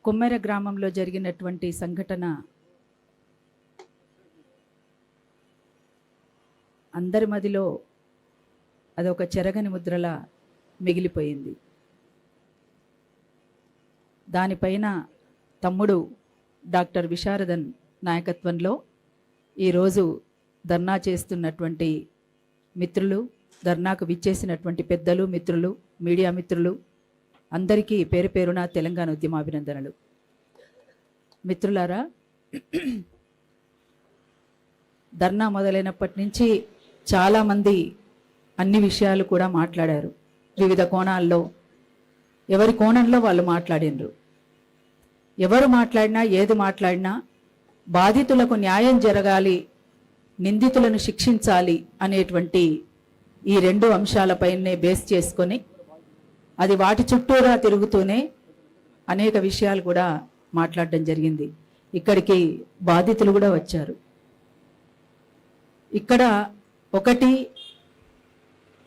కొమ్మెర గ్రామంలో జరిగినటువంటి సంఘటన అందరి మదిలో అదొక చెరగని ముద్రలా మిగిలిపోయింది. దానిపైన తమ్ముడు డాక్టర్ విశారదన్ నాయకత్వంలో ఈరోజు ధర్నా చేస్తున్నటువంటి మిత్రులు, ధర్నాకు విచ్చేసినటువంటి పెద్దలు, మిత్రులు, మీడియా మిత్రులు అందరికీ పేరు పేరున తెలంగాణ ఉద్యమాభినందనలు. మిత్రులారా, ధర్నా మొదలైనప్పటి నుంచి చాలామంది అన్ని విషయాలు కూడా మాట్లాడారు. వివిధ కోణాల్లో ఎవరి కోణంలో వాళ్ళు మాట్లాడినరు. ఎవరు మాట్లాడినా ఏది మాట్లాడినా బాధితులకు న్యాయం జరగాలి, నిందితులను శిక్షించాలి అనేటువంటి ఈ రెండు అంశాలపైనే బేస్ చేసుకొని అది వాటి చుట్టూరా తిరుగుతూనే అనేక విషయాలు కూడా మాట్లాడడం జరిగింది. ఇక్కడికి బాధితులు కూడా వచ్చారు. ఇక్కడ ఒకటి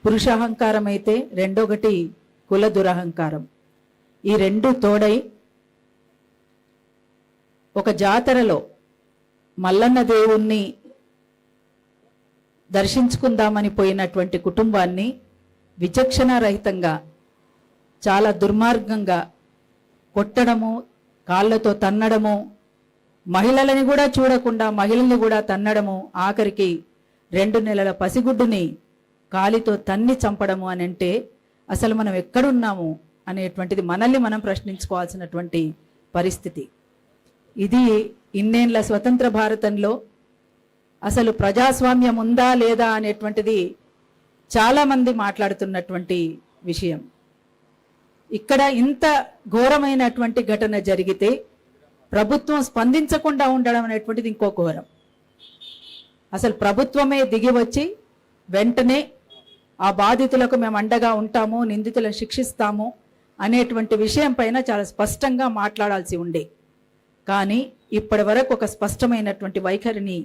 పురుషాహంకారం అయితే రెండొకటి కుల దురహంకారం. ఈ రెండు తోడై ఒక జాతరలో మల్లన్న దేవుణ్ణి దర్శించుకుందామని పోయినటువంటి కుటుంబాన్ని విచక్షణారహితంగా చాలా దుర్మార్గంగా కొట్టడము, కాళ్ళతో తన్నడము, మహిళలని కూడా చూడకుండా మహిళల్ని కూడా తన్నడము, ఆఖరికి 2 నెలల పసిగుడ్డుని కాలితో తన్ని చంపడము అని అంటే అసలు మనం ఎక్కడున్నాము అనేటువంటిది మనల్ని మనం ప్రశ్నించుకోవాల్సినటువంటి పరిస్థితి. ఇది ఇన్నేళ్ల స్వతంత్ర భారతంలో అసలు ప్రజాస్వామ్యం ఉందా లేదా అనేటువంటిది చాలామంది మాట్లాడుతున్నటువంటి విషయం. ఇక్కడ ఇంత ఘోరమైనటువంటి ఘటన జరిగితే ప్రభుత్వం స్పందించకుండా ఉండడం అనేటువంటిది ఇంకో ఘోరం. అసలు ప్రభుత్వమే దిగి వచ్చి వెంటనే ఆ బాధితులకు మేము అండగా ఉంటాము, నిందితులను శిక్షిస్తాము అనేటువంటి విషయం పైన చాలా స్పష్టంగా మాట్లాడాల్సి ఉండే. కానీ ఇప్పటి వరకు ఒక స్పష్టమైనటువంటి వైఖరిని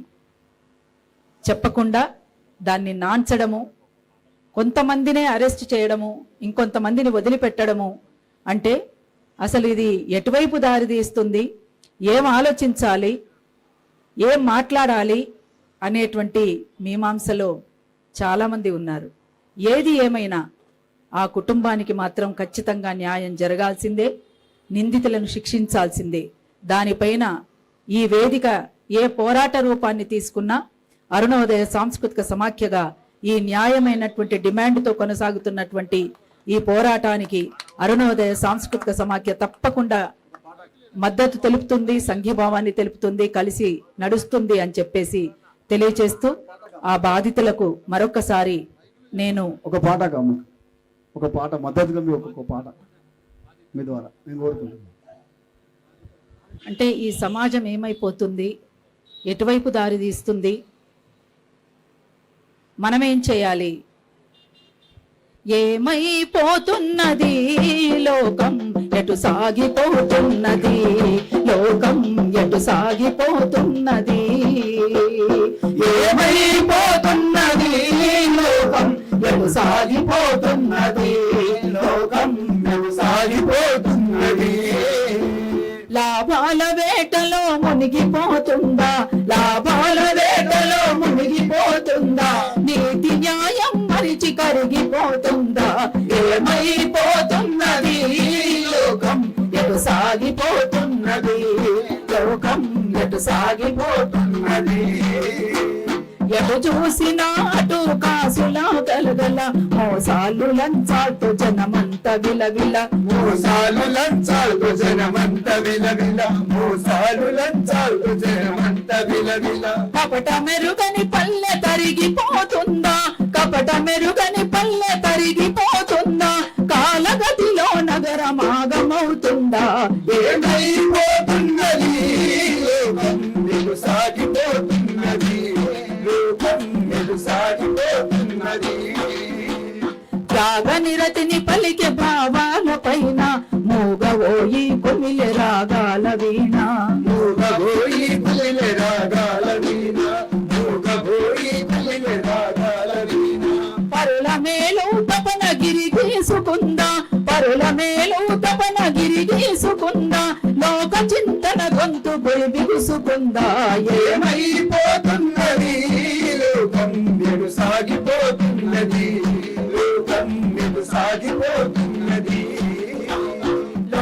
చెప్పకుండా దాన్ని నాంచడము, కొంతమందినే అరెస్ట్ చేయడము, ఇంకొంతమందిని వదిలిపెట్టడము అంటే అసలు ఇది ఎటువైపు దారి తీస్తుంది, ఏం ఆలోచించాలి, ఏం మాట్లాడాలి అనేటువంటి మీమాంసలో చాలామంది ఉన్నారు. ఏది ఏమైనా ఆ కుటుంబానికి మాత్రం ఖచ్చితంగా న్యాయం జరగాల్సిందే, నిందితులను శిక్షించాల్సిందే. దానిపైన ఈ వేదిక ఏ పోరాట రూపాన్ని తీసుకున్నా అరుణోదయ సాంస్కృతిక సమాఖ్యగా ఈ న్యాయమైనటువంటి డిమాండ్తో కొనసాగుతున్నటువంటి ఈ పోరాటానికి అరుణోదయ సాంస్కృతిక సమాఖ్య తప్పకుండా మద్దతు తెలుపుతుంది, సంఘీభావాన్ని తెలుపుతుంది, కలిసి నడుస్తుంది అని చెప్పేసి తెలియచేస్తూ ఆ బాధితులకు మరొకసారి నేను ఒక పాట మద్దతుగా ఒక పాట మీ ద్వారా నేను కోరుకుంటున్నాను. అంటే ఈ సమాజం ఏమైపోతుంది, ఎటువైపు దారి తీస్తుంది, మనమేం చేయాలి, ఏమైపోతున్నది లోకం, ఎటు సాగిపోతున్నది లోకం, ఎటు సాగిపోతున్నది, ఏమైపోతున్నది లోకం, ఎటు సాగిపోతున్నది లోకం, ఎటు సాగిపోతున్నది. లాభాల వేటలో మునిగిపోతుందా, లాభాల వేటలో మునిగిపోతుందా, నీతి న్యాయం మరిచి కరిగిపోతుందా, ఏమైపోతున్నది లోకం, ఎటు సాగిపోతున్నది లోకం, ఎటు సాగిపోతున్నది. ఎటు చూసినా అటు కాసులా గలగల, మోసాలు లంచాలతో జనమంత విలవిల, మోసాలు లంచాలతో జనమంత విలవిల, మోసాలు లంచాలతో జనమంత విలవిల. కపట మెరుగని పల్లె తరిగిపోతుందా, కపట మెరుగని పల్లె తరిగిపోతుందా, కాలగతిలో నగరమాగమవుతుందా, ఏమైపోతున్నది లోకం, ఎటు సాగిపోతున్నది లోకం, ఎటు సాగిపోతున్నది. త్యాగనిరతిని పలికే భావాల పైన మూగవోయి కొమిలె రాగాల వీణ, మూగబోయి కుమిలె రాగాల వీణ, మూగబోయి కుమిలె రాగాల వీణ. పరుల మేలు తపన గిరి గీసుకుందా, పరుల మేలు తపన గిరి గీసుకుందా, లోక లోక చింతన గొంతు బిగుసుకుందా ఏమైపోతున్నది లోకం నేడు సాగిపోతున్నది లోకం నేడు సాగిపోతున్నది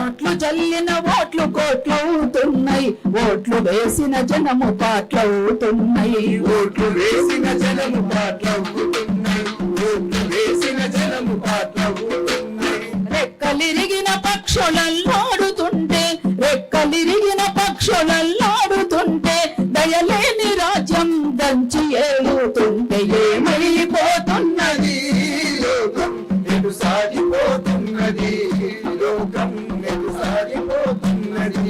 ఓట్లు చల్లిన ఓట్లు కోట్లు అవుతున్నాయి ఓట్లు వేసిన జనము పాటలవుతున్నాయి ఓట్లు వేసిన జనము పాటలవుతున్నాయి ఓట్లు వేసిన జనము పాటలవుతున్నాయి రెక్కలిరిగిన పక్షులల్లాడుతుంటే రెక్కలిరిగిన పక్షులల్లాడుతుంటే దయలేని రాజ్యం దంచి ఏలుతుంటే ఏమైపోతున్నది లోకం నేడు సాగిపోతున్నది లోకం నేడు సాగిపోతున్నది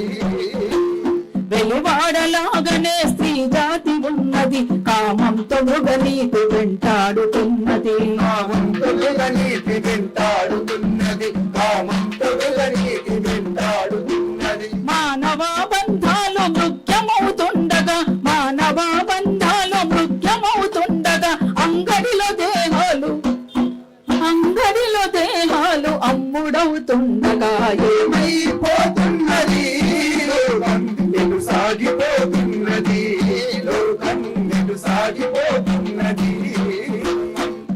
వెలివాడలాగనే స్త్రీ జాతి ఉన్నది కామంతో మృగనీతి వెంటాడుతున్నది కామంతో వెలనీతి వెంటాడుతున్నది కామంతో వెలనీతి వెంటాడుతున్నది మానవ బంధాలు ముఖ్యమవుతుండగా మానవ బంధాలు ముఖ్యమవుతుండగా అంగడిలో దేహాలు అమ్ముడవుతుండగా ఏమైపోతున్నది లోకం నేడు సాగిపోతున్నది లోకం నేడు సాగిపోతున్నది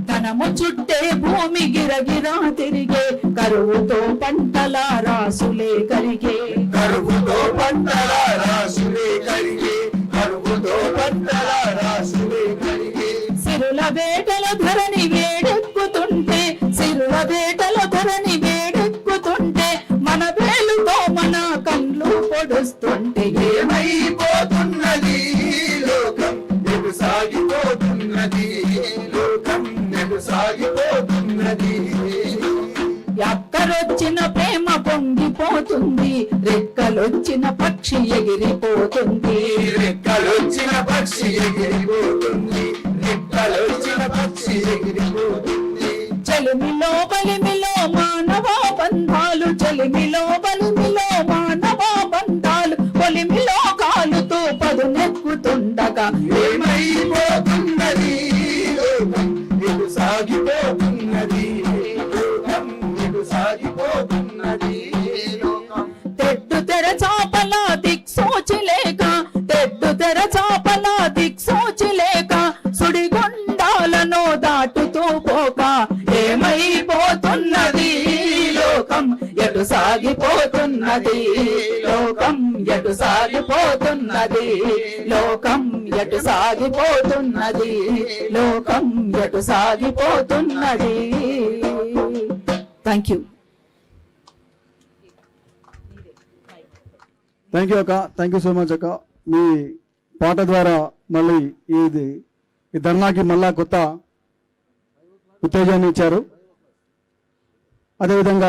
ధనము చుట్టే భూమి గిరగిరా తిరిగే కరువుతో పంటల రాసులే కరిగే కరువుతో పంటల రాసులే కరిగే కరువుతో పంటల రాసులే కరిగే సిరుల వేటల ధరని వేడెక్కుతుంటే సిరుల వేటల ధరని వేడెక్కుతుంటే మన వేలుతో మన కండ్లు పొడుస్తుంటే ఏమైపోతున్నది లోకం నేడు సాగిపోతున్నది లోకం నేడు సాగిపోతున్నది ఎక్కరొచ్చిన ప్రేమ పొంగిపోతుంది రెక్కలొచ్చిన పక్షి ఎగిరిపోతుంది రెక్కలొచ్చిన పక్షి ఎగిరిపోతుంది రెక్కలొచ్చిన పక్షి ఎగిరిపోతుంది చెలిమిలో బలిమిలో మానవ బంధాలు చెలిమిలో బలిమిలో మానవ బంధాలు పొలిమిలో కాలుతూ పదునెక్కుతుండగా ఏమైపోతున్నది లోకం నేడు సాగిపోతున్నది లోకం నేడు సాగిపోతున్నది లోకం తెడ్డు తెర చాపల దిక్సూచి లేక తెడ్డు తెర చాపల దిక్సూచి లేక సుడిగుండాలను దాటుతూ పోక ఏమైపోతున్నది లోకం ఎటు సాగిపోతున్నది లోకం ఎటు సాగిపోతున్నది లోకం ఎటు సాగిపోతున్నది లోకం ఎటు సాగిపోతున్నది థ్యాంక్ యూ అక్క థ్యాంక్ యూ సో మచ్ అక్క మీ పాట ద్వారా మళ్ళీ ఈ ధర్నాకి మళ్ళా కొత్త ఉత్తేజాన్ని ఇచ్చారు అదేవిధంగా